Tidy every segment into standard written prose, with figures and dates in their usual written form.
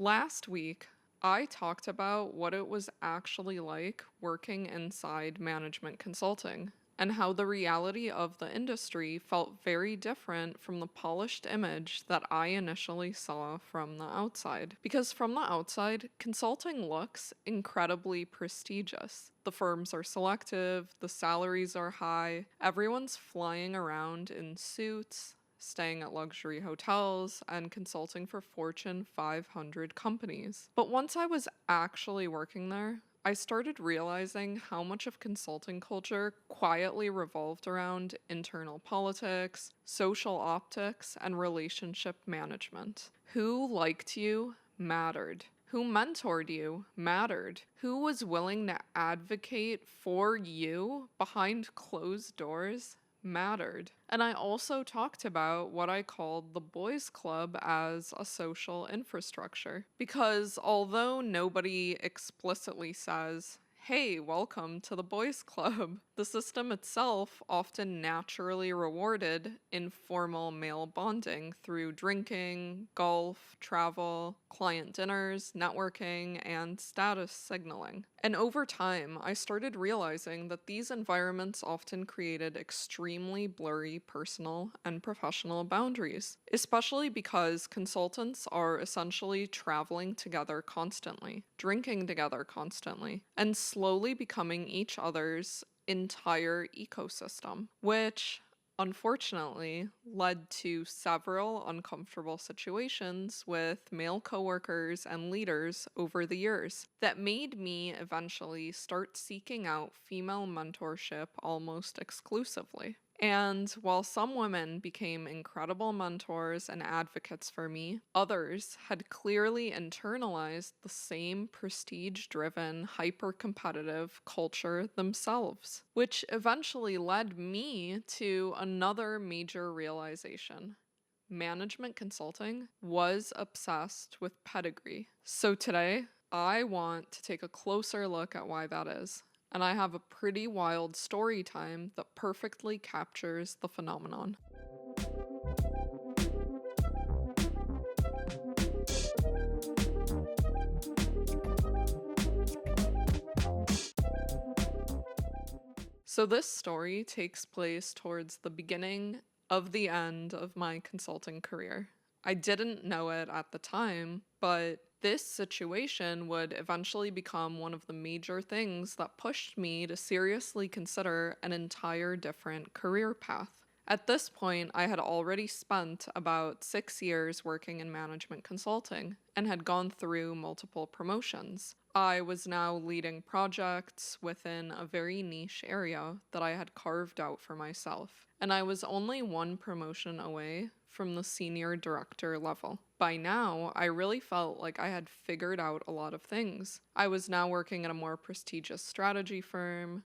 Last week, I talked about what it was actually like working inside management consulting and how the reality of the industry felt very different from the polished image that I initially saw from the outside. Because from the outside, consulting looks incredibly prestigious. The firms are selective, the salaries are high, everyone's flying around in suits, staying at luxury hotels, and consulting for Fortune 500 companies. But once I was actually working there, I started realizing how much of consulting culture quietly revolved around internal politics, social optics, and relationship management. Who liked you mattered. Who mentored you mattered. Who was willing to advocate for you behind closed doors mattered. And I also talked about what I called the boys' club as a social infrastructure. Because although nobody explicitly says, hey, welcome to the boys' club, the system itself often naturally rewarded informal male bonding through drinking, golf, travel, client dinners, networking, and status signaling. And over time, I started realizing that these environments often created extremely blurry personal and professional boundaries, especially because consultants are essentially traveling together constantly, drinking together constantly, and slowly becoming each other's entire ecosystem, which unfortunately led to several uncomfortable situations with male coworkers and leaders over the years that made me eventually start seeking out female mentorship almost exclusively. And while some women became incredible mentors and advocates for me, others had clearly internalized the same prestige-driven, hyper-competitive culture themselves, which eventually led me to another major realization. Management consulting was obsessed with pedigree. So today, I want to take a closer look at why that is. And I have a pretty wild story time that perfectly captures the phenomenon. So this story takes place towards the beginning of the end of my consulting career. I didn't know it at the time, but this situation would eventually become one of the major things that pushed me to seriously consider an entire different career path. At this point, I had already spent about 6 years working in management consulting and had gone through multiple promotions. I was now leading projects within a very niche area that I had carved out for myself, and I was only one promotion away from the senior director level. By now, I really felt like I had figured out a lot of things. I was now working at a more prestigious strategy firm.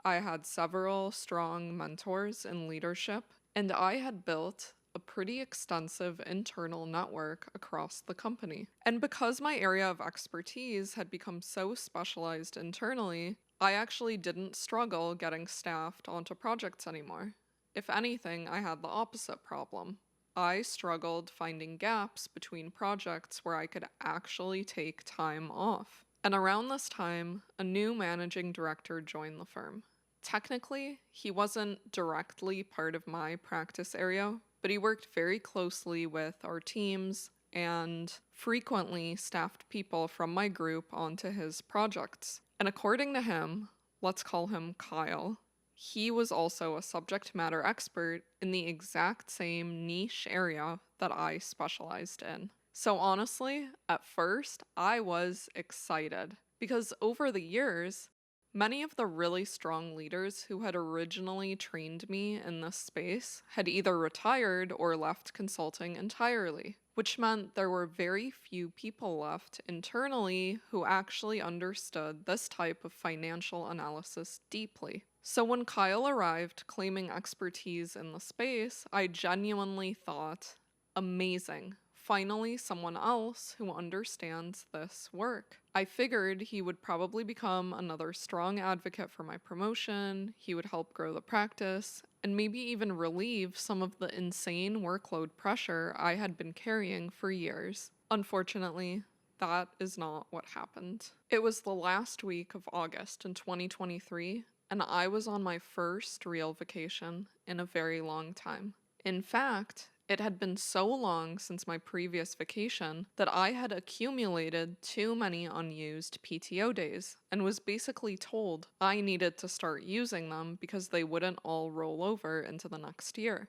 I had several strong mentors in leadership, and I had built a pretty extensive internal network across the company. And because my area of expertise had become so specialized internally, I actually didn't struggle getting staffed onto projects anymore. If anything, I had the opposite problem. I struggled finding gaps between projects where I could actually take time off. And around this time, a new managing director joined the firm. Technically, he wasn't directly part of my practice area, but he worked very closely with our teams and frequently staffed people from my group onto his projects. And according to him, let's call him Kyle, he was also a subject matter expert in the exact same niche area that I specialized in. So honestly, at first, I was excited because over the years, many of the really strong leaders who had originally trained me in this space had either retired or left consulting entirely, which meant there were very few people left internally who actually understood this type of financial analysis deeply. So when Kyle arrived claiming expertise in the space, I genuinely thought, amazing. Finally, someone else who understands this work. I figured he would probably become another strong advocate for my promotion, he would help grow the practice, and maybe even relieve some of the insane workload pressure I had been carrying for years. Unfortunately, that is not what happened. It was the last week of August in 2023, and I was on my first real vacation in a very long time. In fact, it had been so long since my previous vacation that I had accumulated too many unused PTO days and was basically told I needed to start using them because they wouldn't all roll over into the next year.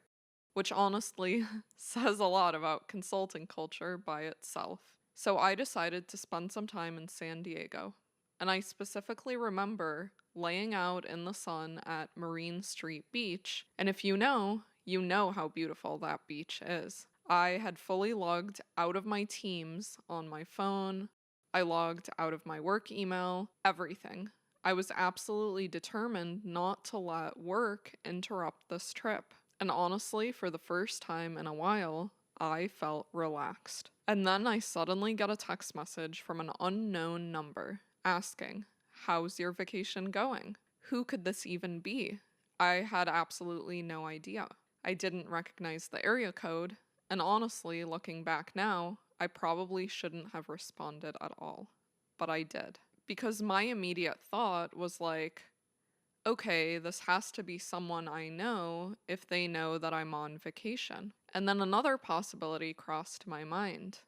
Which honestly says a lot about consulting culture by itself. So I decided to spend some time in San Diego. And I specifically remember laying out in the sun at Marine Street Beach. And if you know how beautiful that beach is. I had fully logged out of my Teams on my phone. I logged out of my work email, everything. I was absolutely determined not to let work interrupt this trip. And honestly, for the first time in a while, I felt relaxed. And then I suddenly got a text message from an unknown number asking, "How's your vacation going?" Who could this even be? I had absolutely no idea. I didn't recognize the area code, and honestly, looking back now, I probably shouldn't have responded at all. But I did. Because my immediate thought was like, okay, this has to be someone I know if they know that I'm on vacation. And then another possibility crossed my mind.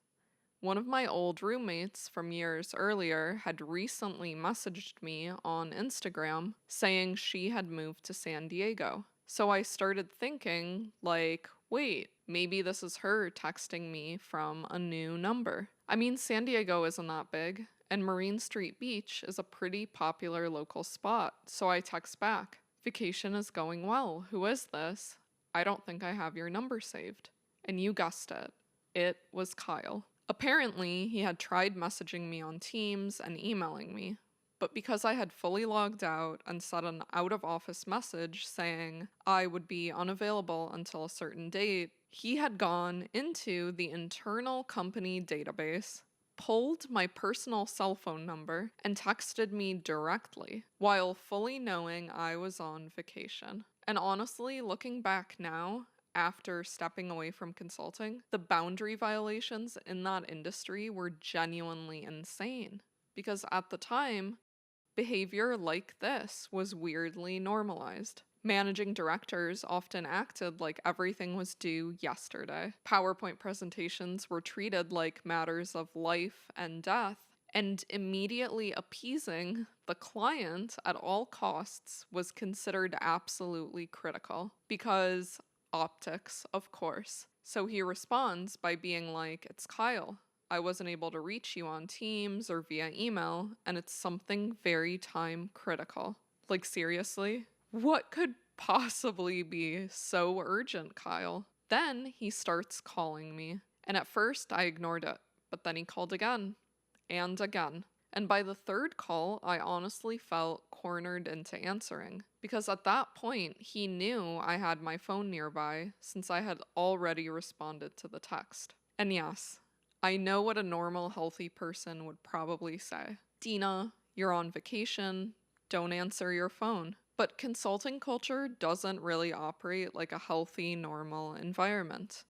One of my old roommates from years earlier had recently messaged me on Instagram saying she had moved to San Diego. So I started thinking, like, wait, maybe this is her texting me from a new number. I mean, San Diego isn't that big, and Marine Street Beach is a pretty popular local spot, so I text back, "Vacation is going well. Who is this? I don't think I have your number saved." And you guessed it was Kyle. Apparently, he had tried messaging me on Teams and emailing me, but because I had fully logged out and set an out-of-office message saying I would be unavailable until a certain date, he had gone into the internal company database, pulled my personal cell phone number, and texted me directly, while fully knowing I was on vacation. And honestly, looking back now, after stepping away from consulting, the boundary violations in that industry were genuinely insane. Because at the time, behavior like this was weirdly normalized. Managing directors often acted like everything was due yesterday. PowerPoint presentations were treated like matters of life and death, and immediately appeasing the client at all costs was considered absolutely critical. Because optics, of course. So he responds by being like, "It's Kyle. I wasn't able to reach you on Teams or via email, and it's something very time critical." Like, seriously? What could possibly be so urgent, Kyle? Then he starts calling me, and at first I ignored it, but then he called again and again. And by the third call, I honestly felt cornered into answering, because at that point, he knew I had my phone nearby since I had already responded to the text. And yes, I know what a normal, healthy person would probably say. "Dina, you're on vacation. Don't answer your phone." But consulting culture doesn't really operate like a healthy, normal environment,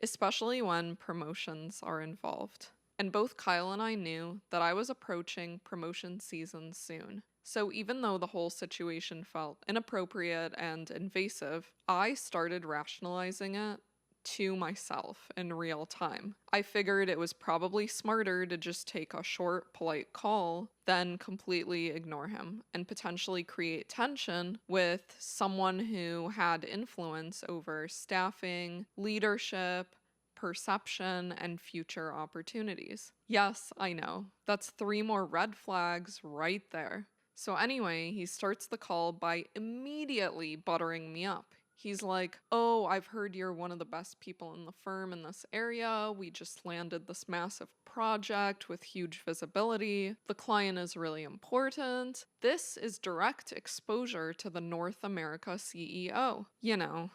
especially when promotions are involved. And both Kyle and I knew that I was approaching promotion season soon. So even though the whole situation felt inappropriate and invasive, I started rationalizing it to myself in real time. I figured it was probably smarter to just take a short, polite call than completely ignore him and potentially create tension with someone who had influence over staffing, leadership, perception, and future opportunities. Yes, I know. That's 3 more red flags right there. So anyway, he starts the call by immediately buttering me up. He's like, "Oh, I've heard you're one of the best people in the firm in this area. We just landed this massive project with huge visibility. The client is really important. This is direct exposure to the North America CEO." You know,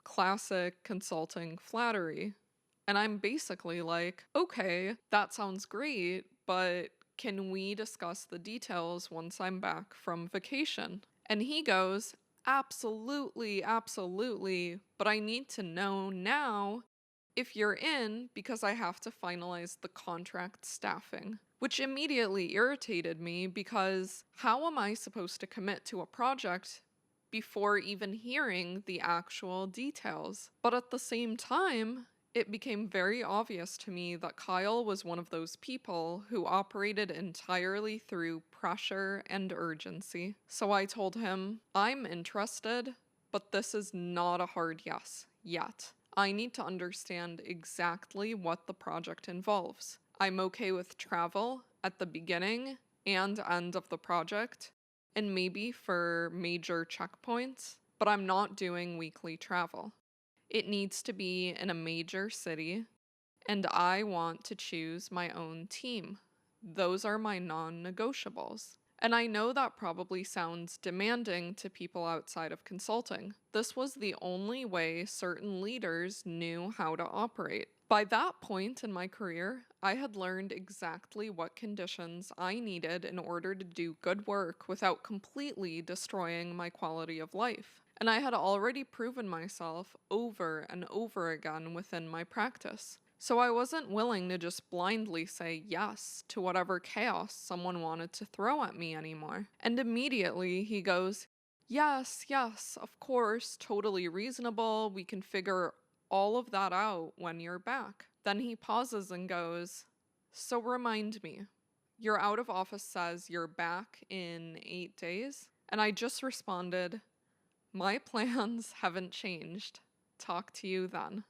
classic consulting flattery. And I'm basically like, "Okay, that sounds great, but can we discuss the details once I'm back from vacation?" And he goes, "Absolutely, absolutely, but I need to know now if you're in, because I have to finalize the contract staffing, which immediately irritated me because how am I supposed to commit to a project before even hearing the actual details? But at the same time, it became very obvious to me that Kyle was one of those people who operated entirely through pressure and urgency. So I told him, I'm interested, but this is not a hard yes yet. I need to understand exactly what the project involves. I'm okay with travel at the beginning and end of the project, and maybe for major checkpoints, but I'm not doing weekly travel. It needs to be in a major city, and I want to choose my own team. Those are my non-negotiables. And I know that probably sounds demanding to people outside of consulting. This was the only way certain leaders knew how to operate. By that point in my career, I had learned exactly what conditions I needed in order to do good work without completely destroying my quality of life. And I had already proven myself over and over again within my practice. So I wasn't willing to just blindly say yes to whatever chaos someone wanted to throw at me anymore. And immediately he goes, yes, yes, of course, totally reasonable. We can figure all of that out when you're back. Then he pauses and goes, so remind me, your out of office says you're back in 8 days? And I just responded, my plans haven't changed. Talk to you then.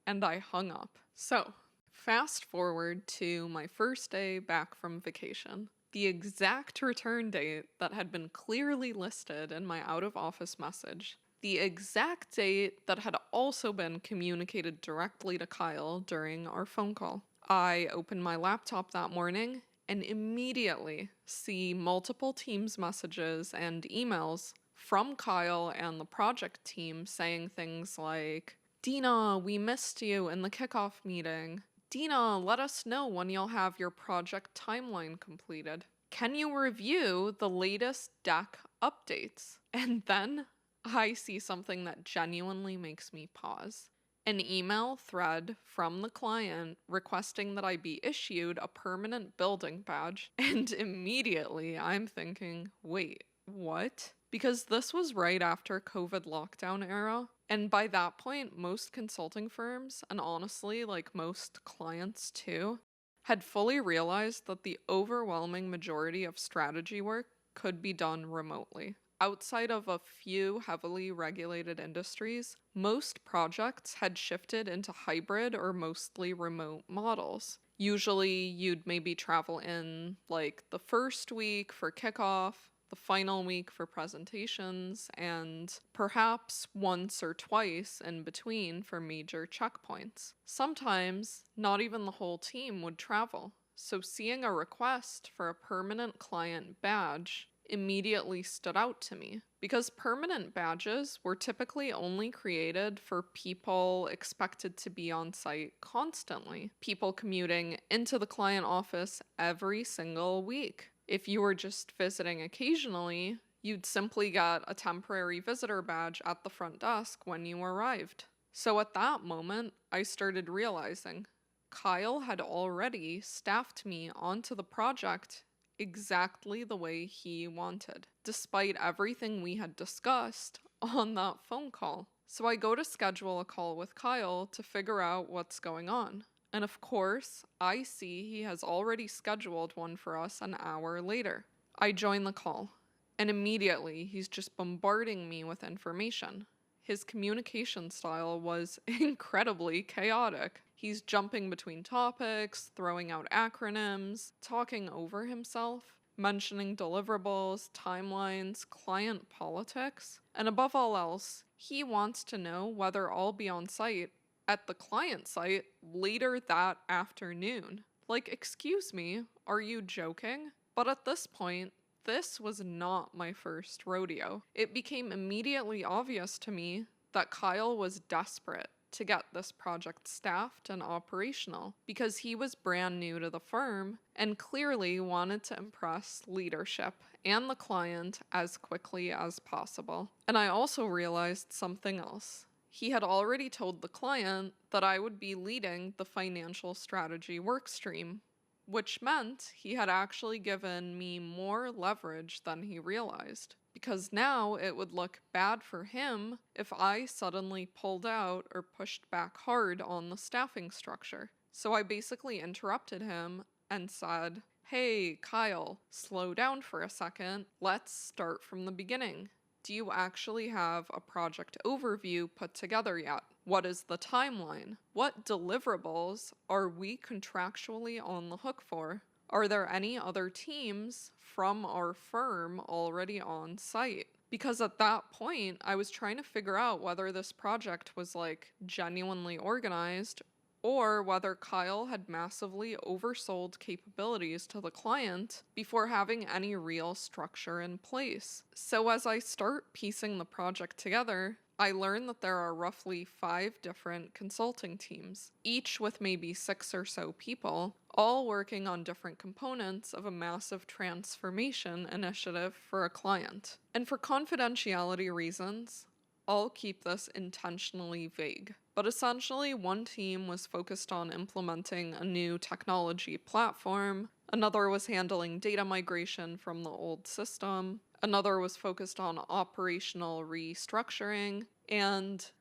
And I hung up. So, fast forward to my first day back from vacation. The exact return date that had been clearly listed in my out of office message. The exact date that had also been communicated directly to Kyle during our phone call. I opened my laptop that morning and immediately see multiple Teams messages and emails from Kyle and the project team saying things like, Dina, we missed you in the kickoff meeting. Dina, let us know when you'll have your project timeline completed. Can you review the latest deck updates? And then I see something that genuinely makes me pause. An email thread from the client requesting that I be issued a permanent building badge. And immediately I'm thinking, wait, what? Because this was right after COVID lockdown era. And by that point, most consulting firms, and honestly, like most clients too, had fully realized that the overwhelming majority of strategy work could be done remotely. Outside of a few heavily regulated industries, most projects had shifted into hybrid or mostly remote models. Usually, you'd maybe travel in like the first week for kickoff, the final week for presentations, and perhaps once or twice in between for major checkpoints. Sometimes, not even the whole team would travel. So seeing a request for a permanent client badge immediately stood out to me because permanent badges were typically only created for people expected to be on site constantly, people commuting into the client office every single week. If you were just visiting occasionally, you'd simply get a temporary visitor badge at the front desk when you arrived. So at that moment, I started realizing Kyle had already staffed me onto the project exactly the way he wanted, despite everything we had discussed on that phone call. So I go to schedule a call with Kyle to figure out what's going on. And of course, I see he has already scheduled one for us an hour later. I join the call, and immediately he's just bombarding me with information. His communication style was incredibly chaotic. He's jumping between topics, throwing out acronyms, talking over himself, mentioning deliverables, timelines, client politics, and above all else, he wants to know whether I'll be on site at the client site later that afternoon. Like, excuse me, are you joking? But at this point, this was not my first rodeo. It became immediately obvious to me that Kyle was desperate to get this project staffed and operational because he was brand new to the firm and clearly wanted to impress leadership and the client as quickly as possible. And I also realized something else. He had already told the client that I would be leading the financial strategy workstream, which meant he had actually given me more leverage than he realized. Because now it would look bad for him if I suddenly pulled out or pushed back hard on the staffing structure. So I basically interrupted him and said, "Hey, Kyle, slow down for a second. Let's start from the beginning. Do you actually have a project overview put together yet? What is the timeline? What deliverables are we contractually on the hook for? Are there any other teams from our firm already on site?" Because at that point, I was trying to figure out whether this project was like genuinely organized or whether Kyle had massively oversold capabilities to the client before having any real structure in place. So as I start piecing the project together, I learn that there are roughly 5 different consulting teams, each with maybe 6 or so people, all working on different components of a massive transformation initiative for a client. And for confidentiality reasons, I'll keep this intentionally vague. But essentially, one team was focused on implementing a new technology platform, another was handling data migration from the old system, another was focused on operational restructuring, and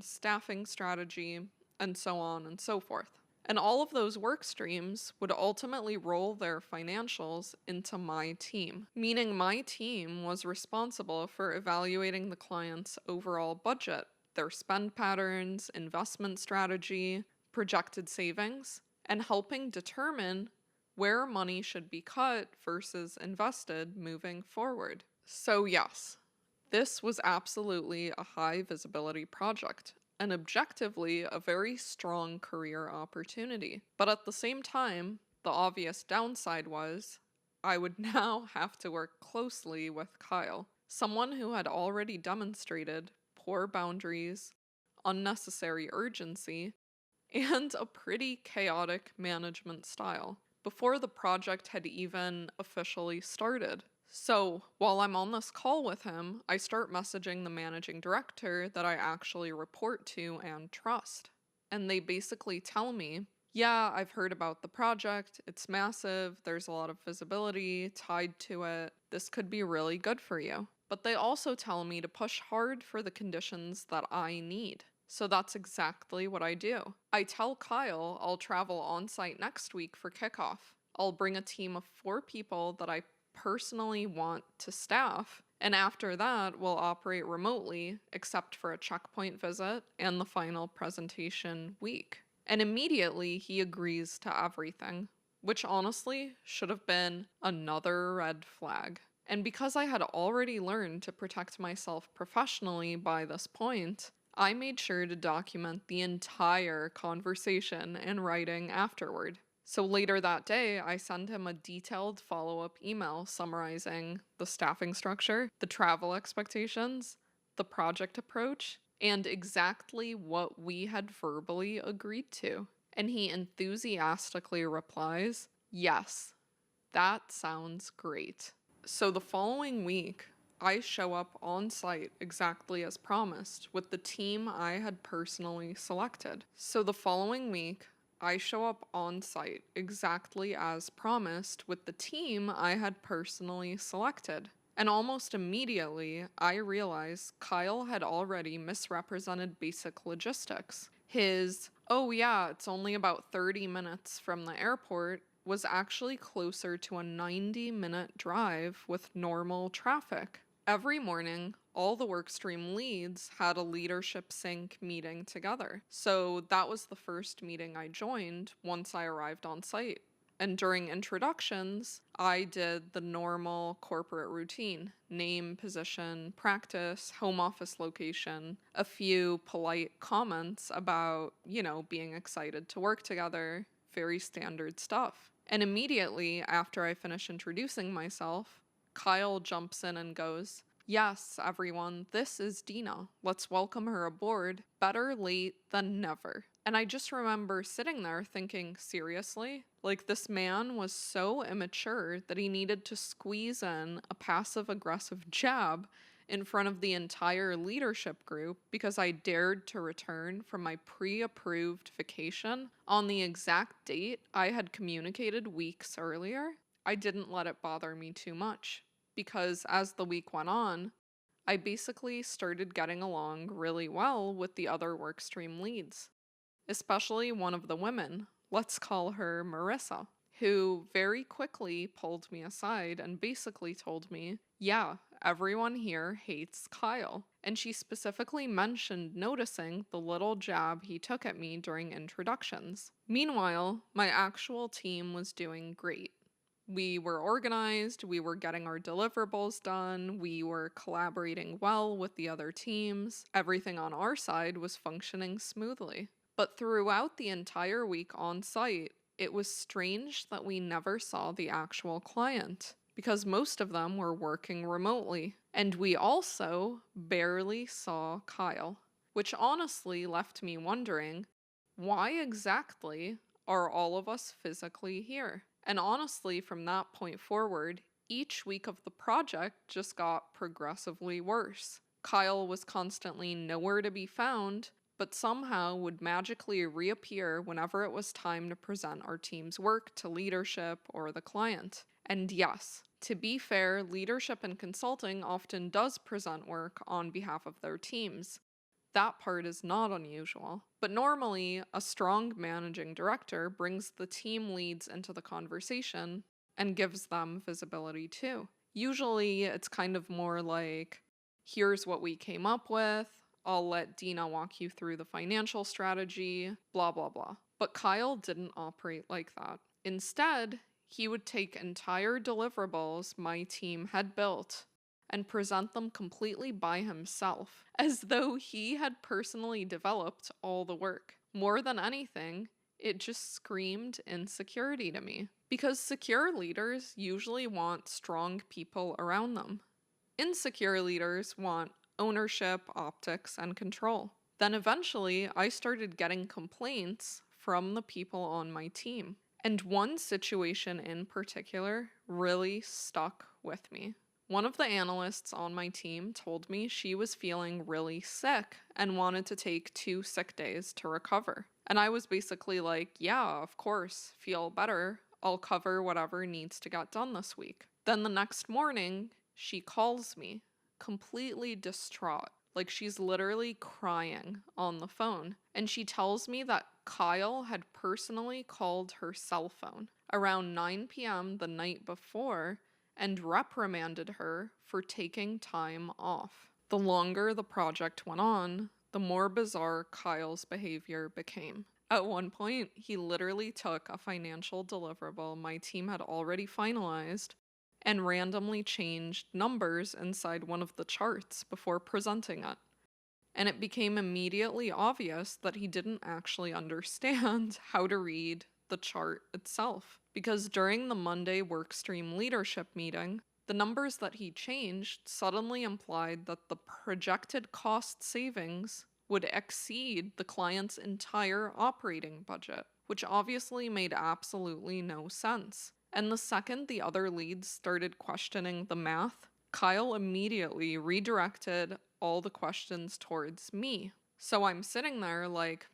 staffing strategy, and so on and so forth. And all of those work streams would ultimately roll their financials into my team, meaning my team was responsible for evaluating the client's overall budget, their spend patterns, investment strategy, projected savings, and helping determine where money should be cut versus invested moving forward. So yes, this was absolutely a high visibility project, and objectively a very strong career opportunity. But at the same time, the obvious downside was I would now have to work closely with Kyle, someone who had already demonstrated poor boundaries, unnecessary urgency, and a pretty chaotic management style before the project had even officially started. So, while I'm on this call with him, I start messaging the managing director that I actually report to and trust. And they basically tell me, "Yeah, I've heard about the project. It's massive. There's a lot of visibility tied to it. This could be really good for you." But they also tell me to push hard for the conditions that I need. So that's exactly what I do. I tell Kyle I'll travel on site next week for kickoff. I'll bring a team of 4 people that I personally want to staff, and after that we'll operate remotely except for a checkpoint visit and the final presentation week. And immediately he agrees to everything, which honestly should have been another red flag. And because I had already learned to protect myself professionally by this point, I made sure to document the entire conversation in writing afterward. So later that day, I send him a detailed follow-up email summarizing the staffing structure, the travel expectations, the project approach, and exactly what we had verbally agreed to. And he enthusiastically replies, "Yes, that sounds great." So the following week, I show up on site exactly as promised with the team I had personally selected. And almost immediately, I realize Kyle had already misrepresented basic logistics. His, "Oh yeah, it's only about 30 minutes from the airport," was actually closer to a 90-minute drive with normal traffic. Every morning, all the workstream leads had a leadership sync meeting together. So that was the first meeting I joined once I arrived on site. And during introductions, I did the normal corporate routine: name, position, practice, home office location, a few polite comments about, being excited to work together, very standard stuff. And immediately after I finish introducing myself, Kyle jumps in and goes, "Yes, everyone, this is Dina. Let's welcome her aboard. Better late than never." And I just remember sitting there thinking, seriously? Like, this man was so immature that he needed to squeeze in a passive-aggressive jab in front of the entire leadership group because I dared to return from my pre-approved vacation on the exact date I had communicated weeks earlier, I didn't let it bother me too much. Because as the week went on, I basically started getting along really well with the other workstream leads, especially one of the women, let's call her Marissa, who very quickly pulled me aside and basically told me, yeah, everyone here hates Kyle. And she specifically mentioned noticing the little jab he took at me during introductions. Meanwhile, my actual team was doing great. We were organized, we were getting our deliverables done, we were collaborating well with the other teams. Everything on our side was functioning smoothly. But throughout the entire week on site, it was strange that we never saw the actual client, because most of them were working remotely. And we also barely saw Kyle, which honestly left me wondering, why exactly are all of us physically here? And honestly, from that point forward, each week of the project just got progressively worse. Kyle was constantly nowhere to be found, but somehow would magically reappear whenever it was time to present our team's work to leadership or the client. And yes, to be fair, leadership and consulting often does present work on behalf of their teams. That part is not unusual. But normally, a strong managing director brings the team leads into the conversation and gives them visibility too. Usually, it's kind of more like, here's what we came up with, I'll let Dina walk you through the financial strategy, blah, blah, blah. But Kyle didn't operate like that. Instead, he would take entire deliverables my team had built and present them completely by himself, as though he had personally developed all the work. More than anything, it just screamed insecurity to me, because secure leaders usually want strong people around them. Insecure leaders want ownership, optics, and control. Then eventually, I started getting complaints from the people on my team. And one situation in particular really stuck with me. One of the analysts on my team told me she was feeling really sick and wanted to take 2 sick days to recover. And I was basically like, yeah, of course, feel better. I'll cover whatever needs to get done this week. Then the next morning, she calls me, completely distraught. Like she's literally crying on the phone. And she tells me that Kyle had personally called her cell phone around 9 p.m. the night before and reprimanded her for taking time off. The longer the project went on, the more bizarre Kyle's behavior became. At one point, he literally took a financial deliverable my team had already finalized and randomly changed numbers inside one of the charts before presenting it. And it became immediately obvious that he didn't actually understand how to read the chart itself. Because during the Monday workstream leadership meeting, the numbers that he changed suddenly implied that the projected cost savings would exceed the client's entire operating budget, which obviously made absolutely no sense. And the second the other leads started questioning the math, Kyle immediately redirected all the questions towards me. So I'm sitting there like,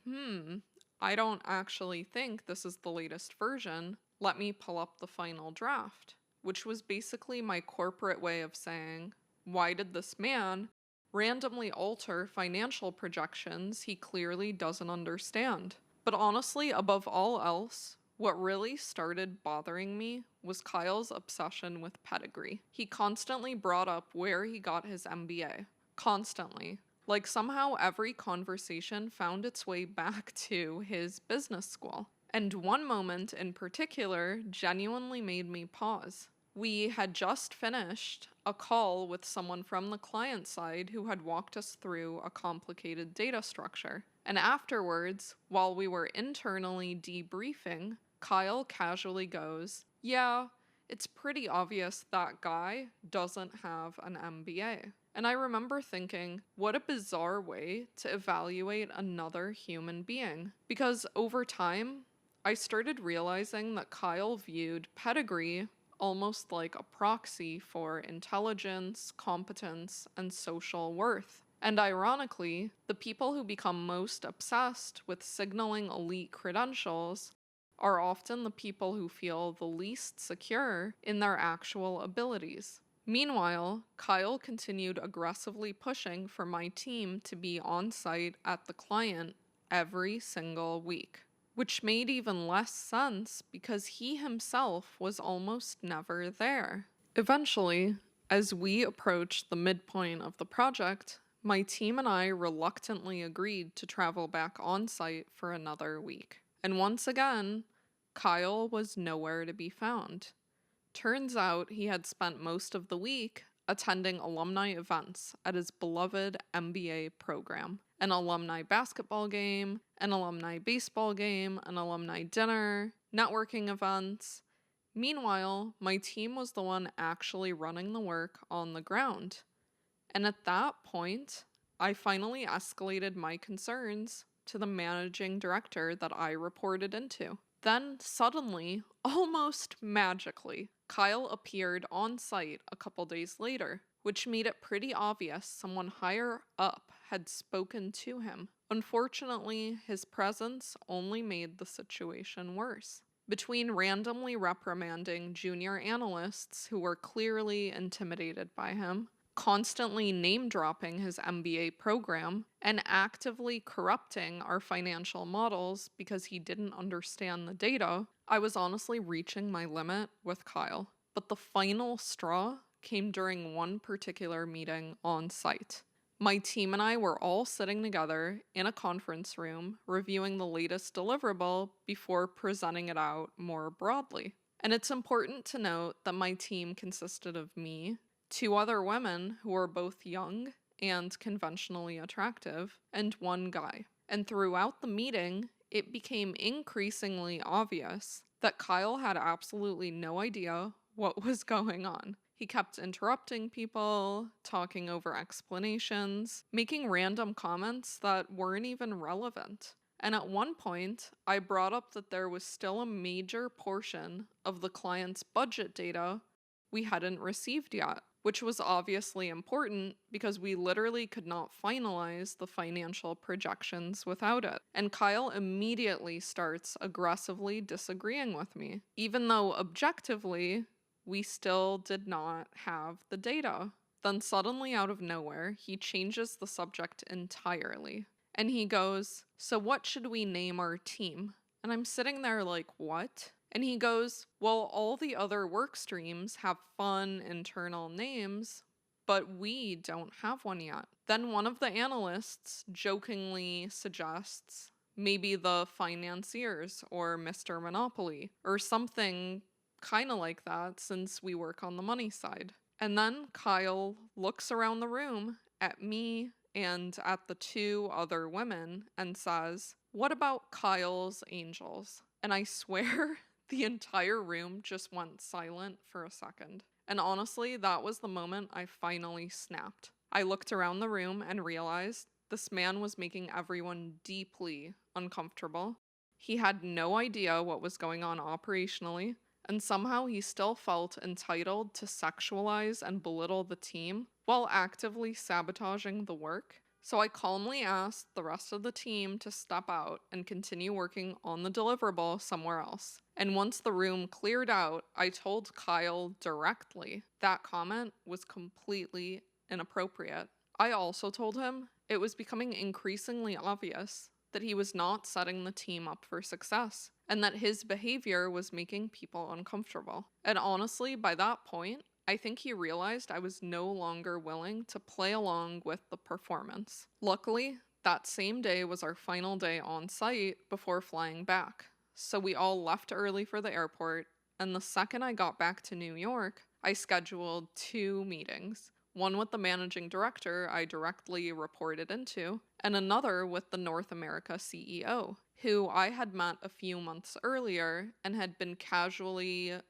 I don't actually think this is the latest version. Let me pull up the final draft, which was basically my corporate way of saying, why did this man randomly alter financial projections he clearly doesn't understand? But honestly, above all else, what really started bothering me was Kyle's obsession with pedigree. He constantly brought up where he got his MBA. Constantly. Like somehow every conversation found its way back to his business school. And one moment in particular genuinely made me pause. We had just finished a call with someone from the client side who had walked us through a complicated data structure. And afterwards, while we were internally debriefing, Kyle casually goes, yeah, it's pretty obvious that guy doesn't have an MBA. And I remember thinking, what a bizarre way to evaluate another human being. Because over time, I started realizing that Kyle viewed pedigree almost like a proxy for intelligence, competence, and social worth. And ironically, the people who become most obsessed with signaling elite credentials are often the people who feel the least secure in their actual abilities. Meanwhile, Kyle continued aggressively pushing for my team to be on site at the client every single week, which made even less sense because he himself was almost never there. Eventually, as we approached the midpoint of the project, my team and I reluctantly agreed to travel back on site for another week. And once again, Kyle was nowhere to be found. Turns out he had spent most of the week attending alumni events at his beloved MBA program. An alumni basketball game, an alumni baseball game, an alumni dinner, networking events. Meanwhile, my team was the one actually running the work on the ground. And at that point, I finally escalated my concerns to the managing director that I reported into. Then, suddenly, almost magically, Kyle appeared on site a couple days later, which made it pretty obvious someone higher up had spoken to him. Unfortunately, his presence only made the situation worse. Between randomly reprimanding junior analysts who were clearly intimidated by him, constantly name-dropping his MBA program, and actively corrupting our financial models because he didn't understand the data, I was honestly reaching my limit with Kyle. But the final straw came during one particular meeting on site. My team and I were all sitting together in a conference room reviewing the latest deliverable before presenting it out more broadly. And it's important to note that my team consisted of me, two other women who were both young and conventionally attractive, and one guy. And throughout the meeting, it became increasingly obvious that Kyle had absolutely no idea what was going on. He kept interrupting people, talking over explanations, making random comments that weren't even relevant. And at one point, I brought up that there was still a major portion of the client's budget data we hadn't received yet, which was obviously important because we literally could not finalize the financial projections without it. And Kyle immediately starts aggressively disagreeing with me, even though objectively, we still did not have the data. Then suddenly out of nowhere, he changes the subject entirely. And he goes, "So what should we name our team?" And I'm sitting there like, what? And he goes, "Well, all the other work streams have fun internal names, but we don't have one yet." Then one of the analysts jokingly suggests maybe the financiers or Mr. Monopoly or something kind of like that since we work on the money side. And then Kyle looks around the room at me and at the two other women and says, "What about Kyle's Angels?" And I swear the entire room just went silent for a second. And honestly, that was the moment I finally snapped. I looked around the room and realized this man was making everyone deeply uncomfortable. He had no idea what was going on operationally, and somehow he still felt entitled to sexualize and belittle the team while actively sabotaging the work. So I calmly asked the rest of the team to step out and continue working on the deliverable somewhere else. And once the room cleared out, I told Kyle directly that comment was completely inappropriate. I also told him it was becoming increasingly obvious that he was not setting the team up for success, and that his behavior was making people uncomfortable. And honestly, by that point, I think he realized I was no longer willing to play along with the performance. Luckily, that same day was our final day on site before flying back. So we all left early for the airport, and the second I got back to New York, I scheduled 2 meetings. One with the managing director I directly reported into, and another with the North America CEO, who I had met a few months earlier and had been casually,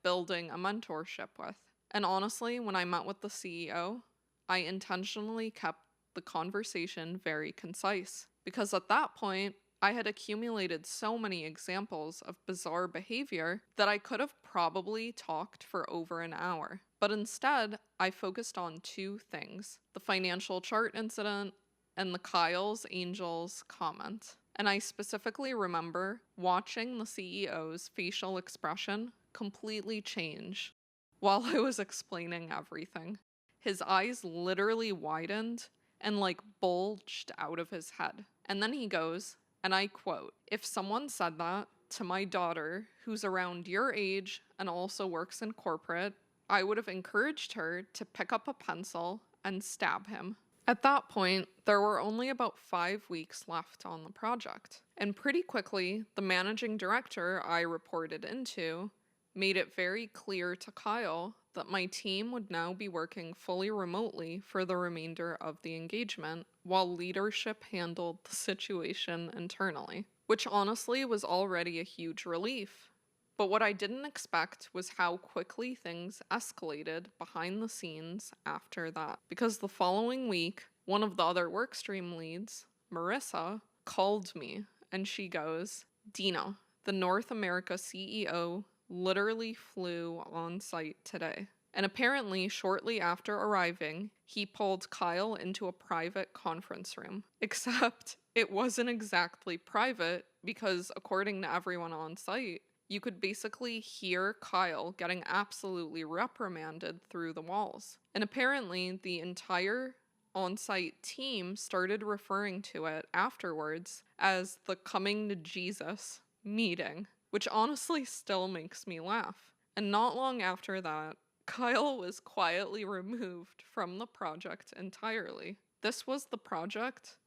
building a mentorship with. And honestly, when I met with the CEO, I intentionally kept the conversation very concise, because at that point, I had accumulated so many examples of bizarre behavior that I could have probably talked for over an hour. But instead, I focused on two things: the financial chart incident and the Kyle's Angels comment. And I specifically remember watching the CEO's facial expression completely change while I was explaining everything. His eyes literally widened and like bulged out of his head. And then he goes, and I quote, "If someone said that to my daughter, who's around your age and also works in corporate, I would have encouraged her to pick up a pencil and stab him." At that point, there were only about 5 weeks left on the project. And pretty quickly, the managing director I reported into made it very clear to Kyle that my team would now be working fully remotely for the remainder of the engagement, while leadership handled the situation internally, which honestly was already a huge relief. But what I didn't expect was how quickly things escalated behind the scenes after that. Because the following week, one of the other workstream leads, Marissa, called me and she goes, "Dina, the North America CEO literally flew on site today. And apparently, shortly after arriving, he pulled Kyle into a private conference room. Except it wasn't exactly private because, according to everyone on site, you could basically hear Kyle getting absolutely reprimanded through the walls. And apparently, the entire on-site team started referring to it afterwards as the coming to Jesus meeting, which honestly still makes me laugh. And not long after that, Kyle was quietly removed from the project entirely. This was the project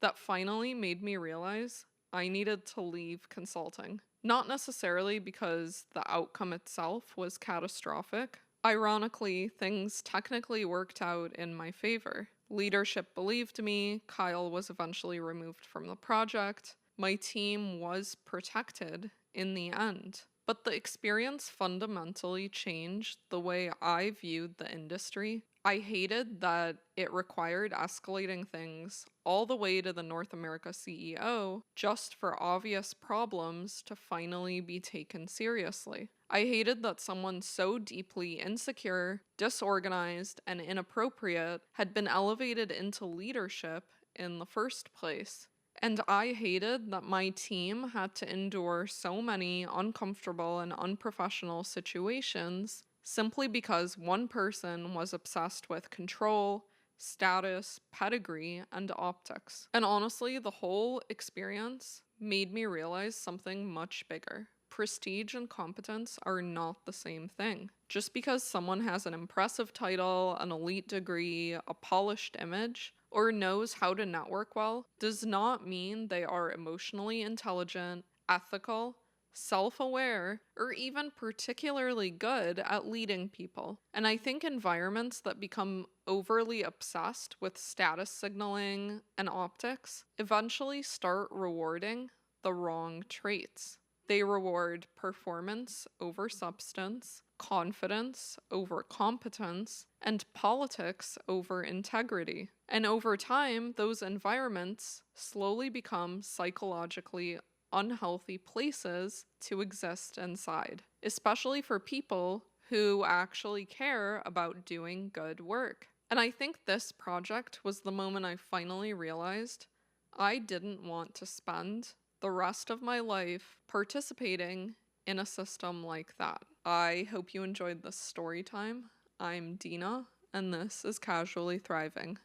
that finally made me realize I needed to leave consulting. Not necessarily because the outcome itself was catastrophic. Ironically, things technically worked out in my favor. Leadership believed me, Kyle was eventually removed from the project, my team was protected in the end. But the experience fundamentally changed the way I viewed the industry. I hated that it required escalating things all the way to the North America CEO just for obvious problems to finally be taken seriously. I hated that someone so deeply insecure, disorganized, and inappropriate had been elevated into leadership in the first place. And I hated that my team had to endure so many uncomfortable and unprofessional situations simply because one person was obsessed with control, status, pedigree, and optics. And honestly, the whole experience made me realize something much bigger. Prestige and competence are not the same thing. Just because someone has an impressive title, an elite degree, a polished image, or knows how to network well, does not mean they are emotionally intelligent, ethical, self-aware, or even particularly good at leading people. And I think environments that become overly obsessed with status signaling and optics eventually start rewarding the wrong traits. They reward performance over substance, confidence over competence, and politics over integrity. And over time, those environments slowly become psychologically unhealthy places to exist inside, especially for people who actually care about doing good work. And I think this project was the moment I finally realized I didn't want to spend the rest of my life participating in a system like that. I hope you enjoyed this story time. I'm Dina, and this is Casually Thriving.